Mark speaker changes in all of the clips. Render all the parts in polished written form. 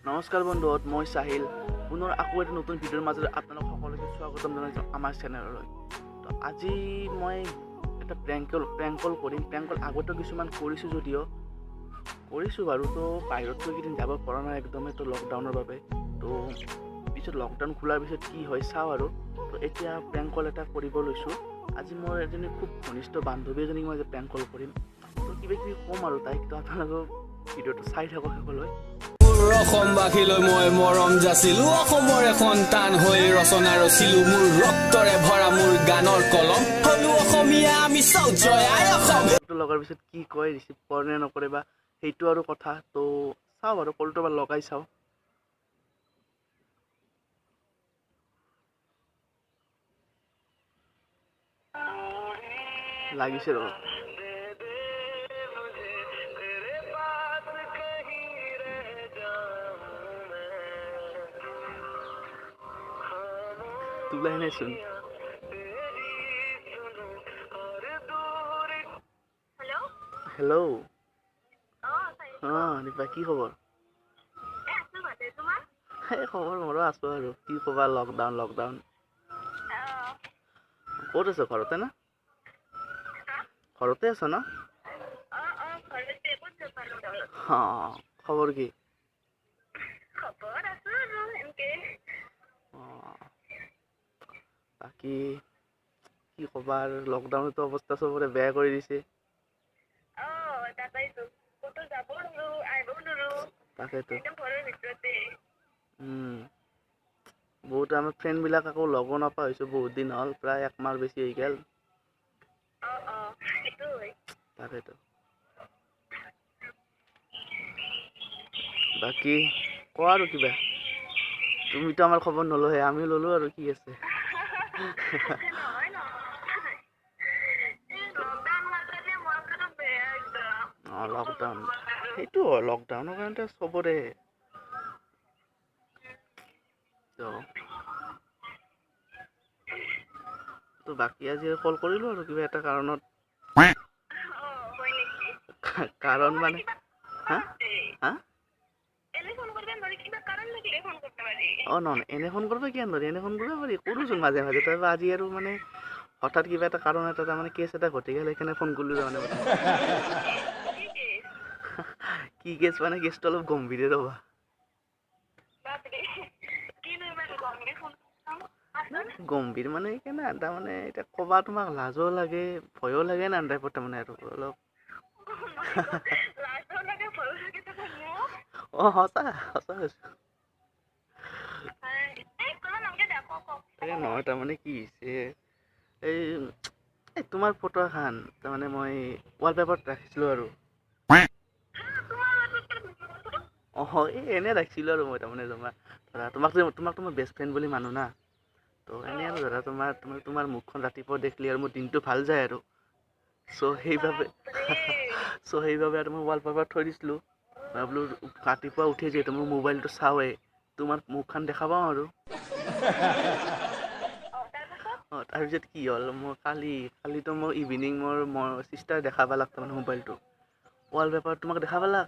Speaker 1: নমস্কাৰ বন্ধুহঁত, মই সাহিল। পুনৰ আকৌ এটা নতুন ভিডিঅ'ৰ মাজত আপোনালোক সকলোকে স্বাগতম জনাইছোঁ আমাৰ চেনেললৈ। তো আজি মই এটা প্ৰেংক কল কৰিম। প্ৰেংক কল আগতেও কিছুমান কৰিছোঁ বাৰু। তো বাহিৰততো এইকেইদিন যাব পৰা নাই একদমেই, তো লকডাউনৰ বাবে। তো পিছত লকডাউন খোলাৰ পিছত কি হয় চাওঁ আৰু। তো এতিয়া প্ৰেংক কল এটা কৰিব লৈছোঁ। আজি মোৰ এজনী খুব ঘনিষ্ঠ বান্ধৱী এজনীক মই প্ৰেংক কল কৰিম। তো কিবা কিবি ক'ম আৰু তাইক। তো আপোনালোকক ভিডিঅ'টো চাই থাকক শেষলৈ।
Speaker 2: অসমবাসীলৈ মই মৰম যাচিলো, অসমৰ এখন টান হৈ ৰচনা ৰচিলো, মোৰ ৰক্তৰে ভৰা মোৰ গানৰ কলম, হলো অসমীয়া আমি চব জয় আই অসম।
Speaker 1: লগাৰ পিছত কি কয়, ৰিচিভ কৰে নে নকৰে বা সেইটো আৰু কথা। তো চাওঁ বাৰু, কলটো এবাৰ লগাই চাওঁ। লাগিছে ৰ। তোলাই নাইচোন। হেল্ল'। দীপা, কি খবৰ? এই খবৰ মোৰো আছোঁ আৰু কি ক'বা, লকডাউন। ক'ত আছ, ঘৰতে না? ঘৰতে আছ ন? খবৰ কি? বাকী কি ক'বা আৰু, লকডাউনতো অৱস্থা চবৰে বেয়া কৰি দিছে। তাকেতো বহুত আমাৰ ফ্ৰেণ্ডবিলাক আকৌ লগো নাপা হৈছোঁ বহুত দিন হ'ল, প্ৰায় একমাহ বেছি হৈ গ'ল। তাকেতো। বাকী কোৱা আৰু কিবা। তুমিতো আমাৰ খবৰ নলহে, আমি ল'লো আৰু কি আছে। লকডাউন সেইটো হয়, লকডাউনৰ কাৰণতে চবৰে। তো বাকী আজি কল কৰিলোঁ আৰু কিবা এটা কাৰণত। কাৰণ মানে হা নহয়, এনে ফোন কৰিব কিয় নোৱাৰি, এনে ফোন কৰিব পাৰি, কৰোচোন মাজে মাজে। তই আজি আৰু মানে হঠাৎ কিবা এটা কাৰণ এটা তাৰমানে কেছ এটা ঘটি গ'ল, সেইকাৰণে ফোন কৰিলোঁ তাৰমানে। কি কেছ মানে, কেছটো অলপ গম্ভীৰে ৰ'বা। গম্ভীৰ মানে কেনে, তাৰমানে এতিয়া ক'বা তোমাক লাজো লাগে, ভয়ো লাগে না টাইপত তাৰমানে আৰু অলপ। সঁচা কৈছোঁ। নহয় তাৰমানে কি হৈছে, এই তোমাৰ ফটো এখন তাৰমানে মই ৱালপেপাৰত ৰাখিছিলোঁ আৰু। এনেই ৰাখিছিলোঁ আৰু মই তাৰমানে তোমাকতো মই বেষ্ট ফ্ৰেণ্ড বুলি মানো না। তো এনেই আৰু ধৰা তোমাৰ মুখখন ৰাতিপুৱা দেখিলে আৰু মোৰ দিনটো ভাল যায় আৰু। চ' সেইবাবে আৰু মই ৱালপেপাৰত থৈ দিছিলোঁ। মই বোলো ৰাতিপুৱা উঠি যিহেতু মোৰ মোবাইলটো চাওঁৱেই, তোমাৰ মুখখন দেখা পাওঁ আৰু। তাৰপিছত কি হ'ল, মোৰ কালিতো মোৰ ইভিনিং মোৰ চিষ্টাৰ দেখা পালাক তাৰমানে মোবাইলটো ৱালপেপাৰত তোমাক দেখা পালাক।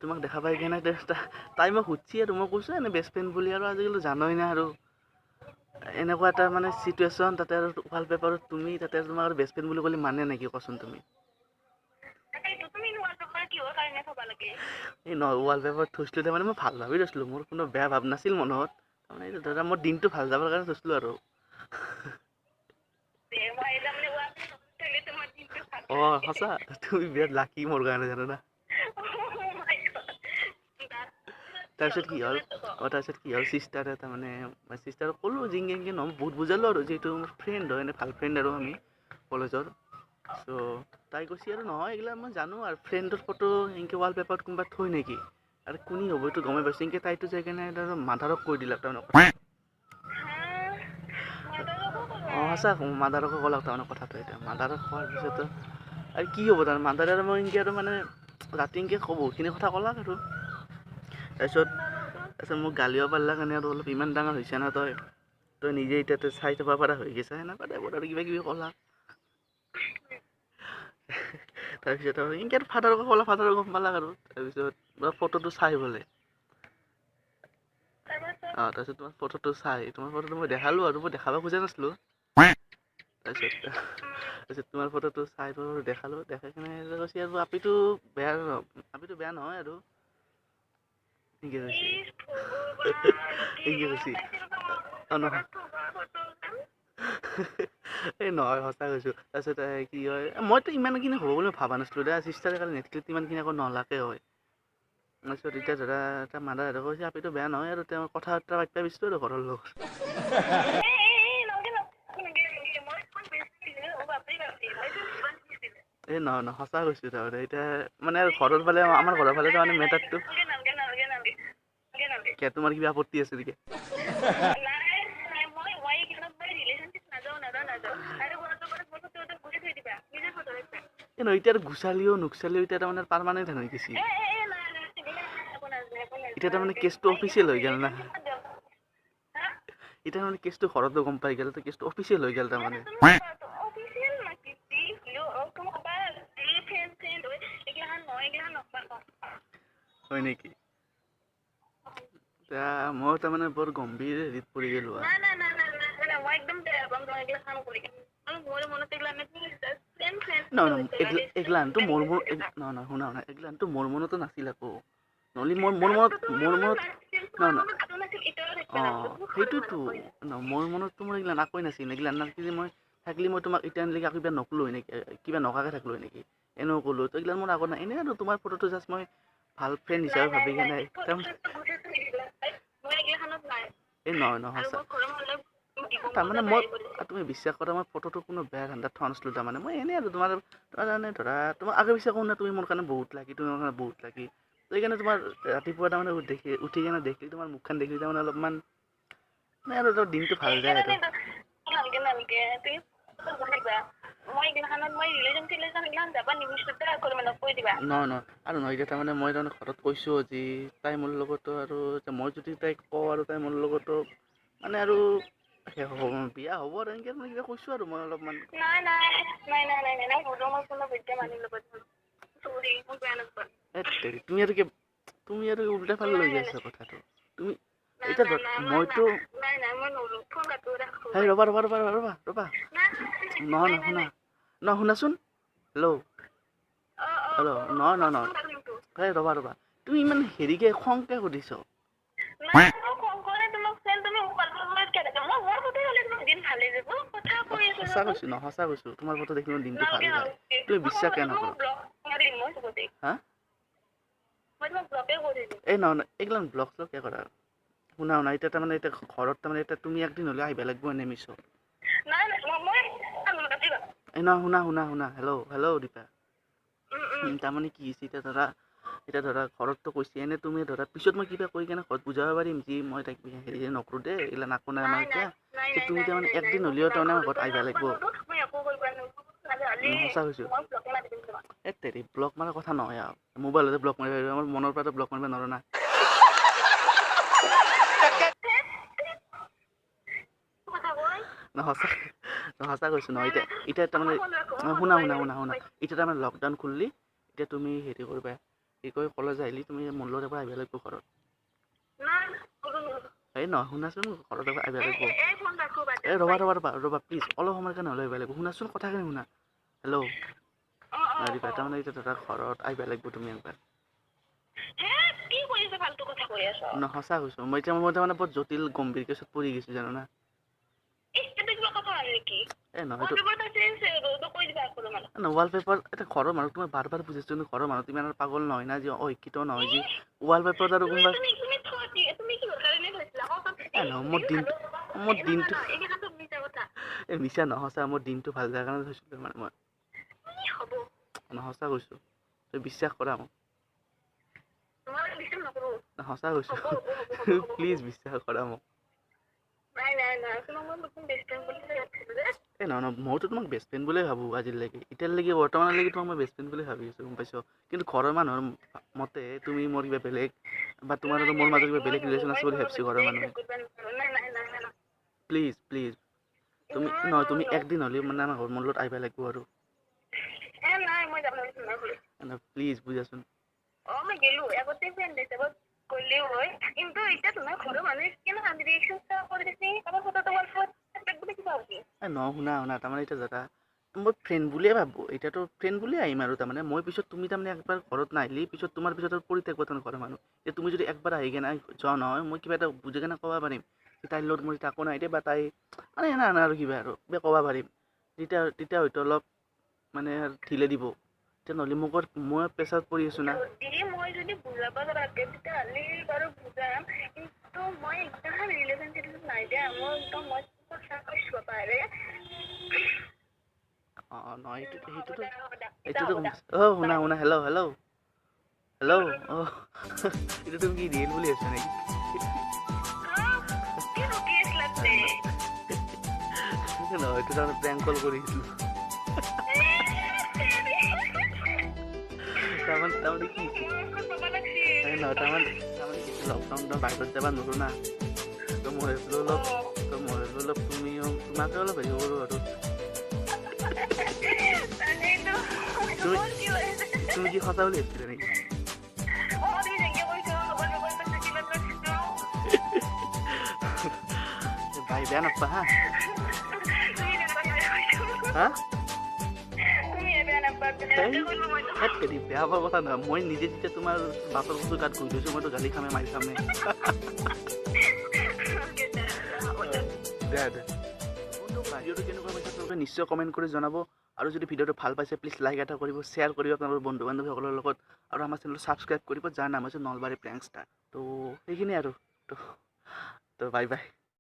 Speaker 1: তোমাক দেখা পাই কিনে তাই মোক সুধিছে আৰু, মই কৈছোঁ এনে বেষ্ট ফ্ৰেণ্ড বুলি। আৰু আজিকালি জানই না আৰু এনেকুৱা এটা মানে চিটুৱেশ্যন, তাতে আৰু ৱালপেপাৰত তুমি, তাতে তোমাক আৰু বেষ্ট ফ্ৰেণ্ড বুলি ক'লে মানে নেকি কোৱাচোন তুমি? এই নহয়, ৱালপেপাৰত থৈছিলোঁ তাৰমানে মই ভাল ভাবি থৈছিলোঁ, মোৰ কোনো বেয়া ভাৱ নাছিল মনত। তাৰমানে দাদা মোৰ দিনটো ভাল যাবৰ কাৰণে থৈছিলোঁ আৰু। সঁচা, তুমি বিৰাট লাকি মোৰ কাৰণে, জানানা। তাৰপিছত কি হ'ল, চিষ্টাৰে তাৰমানে চিষ্টাৰক ক'লোঁ জিংকে নহয়, বহুত বুজালোঁ আৰু যিহেতু মোৰ ফ্ৰেণ্ড হয়, এনে ভাল ফ্ৰেণ্ড আৰু আমি কলেজৰ। চ' তাই কৈছে আৰু নহয় এইগিলা মই জানো আৰু, ফ্ৰেণ্ডৰ ফটো এনেকৈ ৱালপেপাৰত কোনোবা থৈ নেকি, আৰু কোনি হ'ব এইটো গমেই পাইছোঁ। এনেকৈ তাইতো যাই কিনে মাদাৰক কৈ দিলাক তাৰমানে। সঁচা, মাদাৰকো ক'লাক তাৰমানে কথাটো। এতিয়া মাদাৰক কোৱাৰ পিছতো আৰু কি হ'ব, তাৰ মাদাৰে আৰু মই এনেকৈ আৰু মানে ৰাতি এনেকৈ বহুতখিনি কথা ক'লাক আৰু। তাৰপিছত মোক গালিও পাৰিলাক কাৰণে আৰু অলপ, ইমান ডাঙৰ হৈছে না তই নিজে এতিয়া চাই থ'ব পৰা হৈ গৈছা, সেনেকুৱা টাইপত আৰু কিবা কিবি ক'লাক। তাৰপিছত আৰু এনেকৈ ফাদাৰকো ক'লাক, ফাদাৰে গম পালাক আৰু। তাৰপিছত ফটোটো চাই বোলে তাৰপিছত তোমাৰ ফটোটো চাই তোমাৰ ফটোটো মই দেখালোঁ আৰু মই দেখাব খোজা নাছিলোঁ তাৰপিছত তোমাৰ ফটোটো চাই মই দেখালোঁ দেখাই কিনে কৈছে আৰু আপিটো বেয়া নহয় আৰু এনেকৈ কৈছে এনেকৈ কৈছে নহয় এই নহয় সঁচা কৈছোঁ তাৰপিছত কি হয় মইতো ইমানখিনি হ'ব বুলি ভাবা নাছিলোঁ দে চিষ্টাৰে কালি নেটফ্লিক্স ইমানখিনি আকৌ নলাকে হয় তাৰপিছত এতিয়া ধৰা এটা মাদাৰহঁতে কৈছে আপিটো বেয়া নহয় আৰু তেওঁ কথা বতৰা পাতিব বিচাৰোঁ আৰু ঘৰৰ লগত এই নহয় নহয় সঁচা কৈছোঁ তাৰমানে এতিয়া মানে ঘৰৰ ফালে আমাৰ ঘৰৰ ফালে তাৰমানে মেটাৰটো তোমাৰ কিবা আপত্তি আছে নেকি এই নহয় এতিয়া গুচালিও নুগুচালিও এতিয়া তাৰমানে পাৰমানেণ্ট হৈ গৈছে এতিয়া তাৰমানে কেছটো অফিচিয়েল হৈ গ'ল না এতিয়া মানে কেছটো ঘৰতো গম পাই গ'ল কেছটো অফিচিয়েল হৈ গ'ল তাৰমানে হয় নেকি এতিয়া মই তাৰমানে বৰ গম্ভীৰ হেৰিত পৰি গ'লোঁ আৰু এগলানটো মোৰ নহয় শুনা এগলানটো মোৰ মনতো নাছিল আকৌ নহ'লে মোৰ মনত সেইটোতো মোৰ মনততো মোৰ এইগিলা নাকৈ নাছিল এইগিলা নাছিল মই থাকিলে মই তোমাক এতিয়ালৈকে আকৌ কিবা নকলোঁ নেকি কিবা নকাকে থাকিলোঁ নেকি এনেও ক'লোঁ তো এইগিলা মোৰ আগত নাই এনেই আৰু তোমাৰ ফটোটো জাষ্ট মই ভাল ফ্ৰেণ্ড হিচাপে ভাবি কিনে এই নহয় নহয় তাৰমানে মই তুমি বিশ্বাস কৰা মই ফটোটো কোনো বেয়া ধান্দাত থোৱা নাছিলোঁ তাৰমানে মই এনেই আৰু তোমাৰ কাৰণে ধৰা তোমাক আগে পিছে কওঁ না তুমি মোৰ কাৰণে বহুত লাগি তুমি মোৰ কাৰণে বহুত লাগি সেইকাৰণে তোমাৰ ৰাতিপুৱা তাৰমানে উঠি কিনে দেখিলি তোমাৰ মুখখন দেখিলি তাৰমানে অলপমান মানে আৰু দিনটো ভাল যায় আৰু নহয় নহয় আৰু নহয় এতিয়া তাৰমানে মই তাৰমানে ঘৰত কৈছোঁ আজি তাই মোৰ লগতো আৰু মই যদি তাইক কওঁ আৰু তাই মোৰ লগতো মানে আৰু বিয়া হ'ব আৰু এনেকৈ মানে কিবা কৈছোঁ আৰু মই অলপমান তুমি আৰু উল্টা ফালে লৈ যাইছা কথাটো তুমি এতিয়া মইতো সেই ৰ'বা নহয় শুনা শুনাচোন হেল্ল' নহয় এই ৰ'বা তুমি ইমান হেৰিকে খংকে সুধিছ সঁচা কৈছোঁ তোমাৰ ফটো দেখি মোৰ দিনটো ভাল যায় তুমি বিশ্বাস কিয় নকৰা হা এই নহয় এইগিলা ব্লগ চলগ কিয় কৰা শুনা এতিয়া তাৰমানে এতিয়া ঘৰত তাৰমানে এতিয়া তুমি একদিন হ'লেও আহিব লাগিব এনে মিছত এই নহয় শুনা হেল্ল' দীপা তাৰমানে কি হৈছে এতিয়া ধৰা ঘৰততো কৈছে এনে তুমি ধৰা পিছত মই কিবা কৈ কেনে ঘৰত বুজাব পাৰিম যি মই তাইক হেৰি নকৰোঁ দেই এইগিলা নাকো নাই আমাৰ এতিয়া তুমি তাৰমানে একদিন হ'লেও তাৰমানে আমাৰ ঘৰত আহিব লাগিব সঁচা কৈছোঁ এই তেৰি ব্লক মাৰাৰ কথা নহয় আৰু মোবাইলতে ব্লক মাৰিব পাৰিব আমাৰ মনৰ পৰাতো ব্লক মাৰিব নোৱাৰোঁ না সঁচা কৈছোঁ নহয় এতিয়া তাৰমানে শুনা এতিয়া তাৰমানে লকডাউন খুলিলি এতিয়া তুমি হেৰি কৰিবা কি কয় কলেজ আহিলি তুমি মোৰ লগত এবাৰ আহিব লাগিব ঘৰত এই নহয় শুনাচোন ঘৰত এবাৰ আহিব লাগিব এই ৰ'বা প্লিজ অলপ সময়ৰ কাৰণে হ'লেও আহিব লাগিব শুনাচোন কথাখিনি শুনা হেল্ল' দিবা তাৰমানে এতিয়া ধৰা ঘৰত আহিব লাগিব তুমি একবাৰ সঁচা কৈছোঁ মই তাৰমানে বৰ জটিল গম্ভীৰ কেছত পৰি গৈছোঁ জানানা ৱালপেপাৰ এটা ঘৰৰ মানুহ তোমাৰ বাৰ বুজিছোঁ ঘৰৰ মানুহ তুমি পাগল নহয় না যি অশিক্ষিত নহয় যি ৱালপেপাৰ আৰু কোনোবা মোৰ দিনটো এই মিছা নহসা মোৰ দিনটো ভাল যায় কাৰণে থৈছিলোঁ মানে মই সঁচা কৈছোঁ তই বিশ্বাস কৰা মোক সঁচা কৈছোঁ প্লিজ বিশ্বাস কৰা মোক এই নহয় মইতো তোমাক বেষ্ট ফ্ৰেণ্ড বুলিয়ে ভাবোঁ আজিলৈকে এতিয়ালৈকে বৰ্তমানলৈকে তোমাক মই বেষ্ট ফ্ৰেণ্ড বুলি ভাবি আছোঁ গম পাইছোঁ কিন্তু ঘৰৰ মানুহৰ মতে তুমি মোৰ কিবা বেলেগ বা তোমাৰ আৰু মোৰ মাজত কিবা বেলেগ ৰিলেশ্যন আছে বুলি ভাবিছোঁ ঘৰৰ মানুহে প্লিজ তুমি একদিন হ'লেও মানে আমাৰ মোৰ লগত আহিব লাগিব আৰু প্লিজ বুজাচোন
Speaker 3: করলেও হয় কিন্তু এটা তোমার ঘরের মানুষ কেন আমি রিয়েকশনটা করে দিছি আমার ফটোটা অল্প দেখবে কি পাবি
Speaker 1: শুনা তাৰমানে এতিয়া দাদা মই ফ্ৰেণ্ড বুলিয়ে ভাবোঁ এতিয়াতো ফ্ৰেণ্ড বুলিয়ে আহিম আৰু তাৰমানে মই পিছত তুমি তাৰমানে একবাৰ ঘৰত নাহিলি পিছত তোমাৰ পিছত আৰু পৰি থাকিব তাৰমানে ঘৰৰ মানুহ এতিয়া তুমি যদি একবাৰ আহি কেনে যোৱা নহয় মই কিবা এটা বুজি কেনে ক'ব পাৰিম যে তাইৰ লগত মোৰ তাকো নাই বা তাই মানে এনে আৰু কিবা ক'ব পাৰিম তেতিয়া হয়তো অলপ মানে ঢিলে দিব এতিয়া নহ'লে মোক মই প্ৰেছাৰত পৰি আছোঁ না
Speaker 3: যদি মই যদি বুজাব লাগে তেতিয়াহ'লে বাৰু বুজাম কিন্তু মই একদম ৰিলেশ্যনশ্বিপত নাই দিয়া মই একদম মই কথা কৈছোঁ পাৰে
Speaker 1: নহয় সেইটোতো শুনা হেল্ল' এইটো তুমি কি ৰিয়েল বুলি আছা নেকি নহয় এইটো তাৰমানে প্ৰেংক কল কৰিছিলোঁ তাৰমানে কি নহয় তাৰমানে লকডাউন বাহিৰত যাব নোৱাৰোঁ না তো মই অলপ তুমিও তোমাকে অলপ হেৰি কৰোঁ আৰু তুমি কি সঁচা বুলি ভাবিছিলা নেকি ভাই বেয়া নাপা হা বেয়া পোৱাৰ কথা নহয় মই নিজে যেতিয়া তোমাৰ বাটৰ বস্তু গাত ঘূৰি লৈছোঁ মইতো গালি খামে মাৰি খামে ভিডিঅ'টো কেনেকুৱা পাইছে আপোনালোকে নিশ্চয় কমেণ্ট কৰি জনাব আৰু যদি ভিডিঅ'টো ভাল পাইছে প্লিজ লাইক এটা কৰিব শ্বেয়াৰ কৰিব আপোনালোকৰ বন্ধু বান্ধৱীসকলৰ লগত আৰু আমাৰ চেনেলটো ছাবস্ক্ৰাইব কৰিব যাৰ নাম হৈছে নলবাৰী প্ৰেংক ষ্টাৰ তো সেইখিনিয়ে আৰু তো বাই বাই